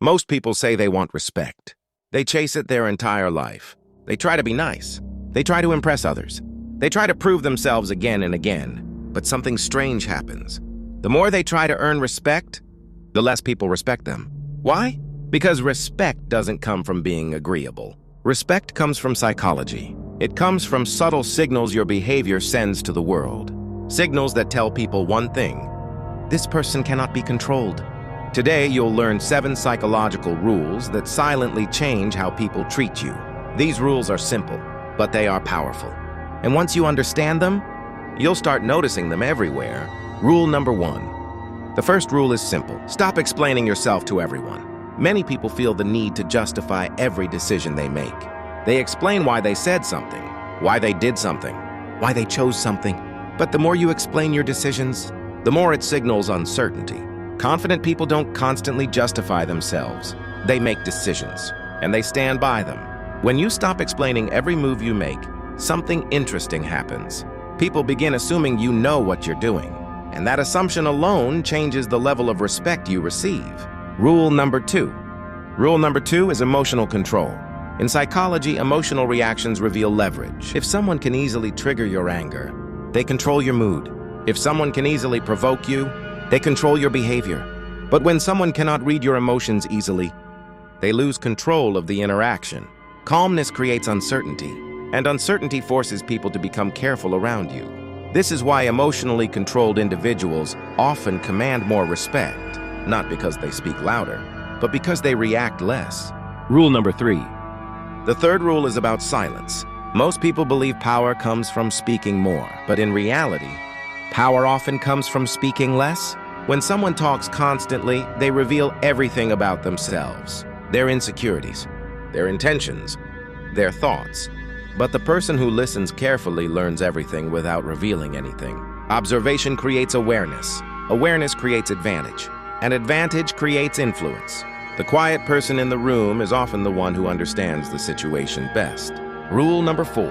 Most people say they want respect. They chase it their entire life. They try to be nice. They try to impress others. They try to prove themselves again and again. But something strange happens. The more they try to earn respect, the less people respect them. Why? Because respect doesn't come from being agreeable. Respect comes from psychology. It comes from subtle signals your behavior sends to the world. Signals that tell people one thing: this person cannot be controlled. Today, you'll learn 7 psychological rules that silently change how people treat you. These rules are simple, but they are powerful. And once you understand them, you'll start noticing them everywhere. Rule number 1. The first rule is simple. Stop explaining yourself to everyone. Many people feel the need to justify every decision they make. They explain why they said something, why they did something, why they chose something. But the more you explain your decisions, the more it signals uncertainty. Confident people don't constantly justify themselves. They make decisions, and they stand by them. When you stop explaining every move you make, something interesting happens. People begin assuming you know what you're doing, and that assumption alone changes the level of respect you receive. Rule number 2. Rule number 2 is emotional control. In psychology, emotional reactions reveal leverage. If someone can easily trigger your anger, they control your mood. If someone can easily provoke you, they control your behavior. But when someone cannot read your emotions easily, they lose control of the interaction. Calmness creates uncertainty, and uncertainty forces people to become careful around you. This is why emotionally controlled individuals often command more respect, not because they speak louder, but because they react less. Rule number 3. The third rule is about silence. Most people believe power comes from speaking more, but in reality, power often comes from speaking less. When someone talks constantly, they reveal everything about themselves, their insecurities, their intentions, their thoughts. But the person who listens carefully learns everything without revealing anything. Observation creates awareness. Awareness creates advantage. And advantage creates influence. The quiet person in the room is often the one who understands the situation best. Rule number 4.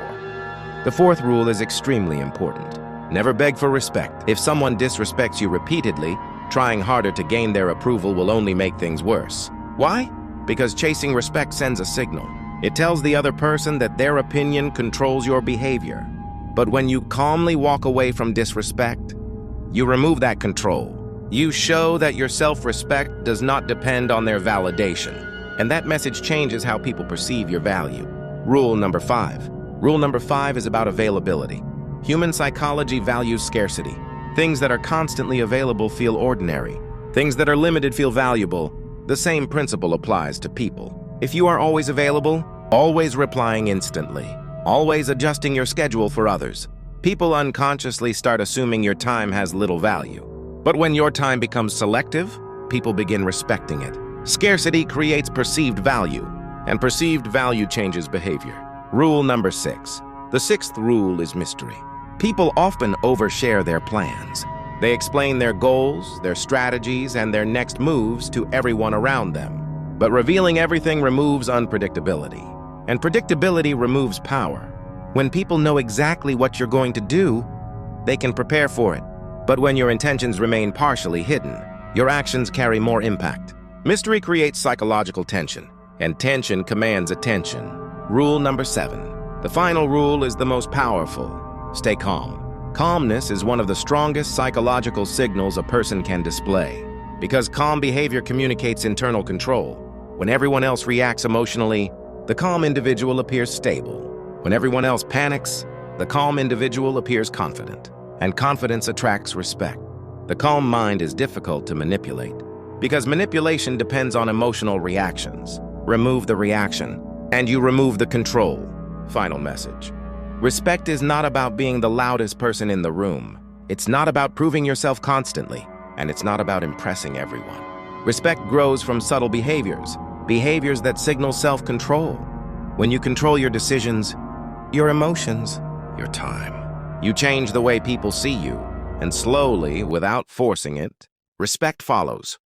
The fourth rule is extremely important. Never beg for respect. If someone disrespects you repeatedly, trying harder to gain their approval will only make things worse. Why? Because chasing respect sends a signal. It tells the other person that their opinion controls your behavior. But when you calmly walk away from disrespect, you remove that control. You show that your self-respect does not depend on their validation. And that message changes how people perceive your value. Rule number 5. Rule number 5 is about availability. Human psychology values scarcity. Things that are constantly available feel ordinary. Things that are limited feel valuable. The same principle applies to people. If you are always available, always replying instantly, always adjusting your schedule for others, people unconsciously start assuming your time has little value. But when your time becomes selective, people begin respecting it. Scarcity creates perceived value, and perceived value changes behavior. Rule number 6. The 6th rule is mystery. People often overshare their plans. They explain their goals, their strategies, and their next moves to everyone around them. But revealing everything removes unpredictability, and predictability removes power. When people know exactly what you're going to do, they can prepare for it. But when your intentions remain partially hidden, your actions carry more impact. Mystery creates psychological tension, and tension commands attention. Rule number 7. The final rule is the most powerful. Stay calm. Calmness is one of the strongest psychological signals a person can display, because calm behavior communicates internal control. When everyone else reacts emotionally, the calm individual appears stable. When everyone else panics, the calm individual appears confident. And confidence attracts respect. The calm mind is difficult to manipulate, because manipulation depends on emotional reactions. Remove the reaction, and you remove the control. Final message. Respect is not about being the loudest person in the room. It's not about proving yourself constantly, and it's not about impressing everyone. Respect grows from subtle behaviors that signal self-control. When you control your decisions, your emotions, your time, you change the way people see you, and slowly, without forcing it, respect follows.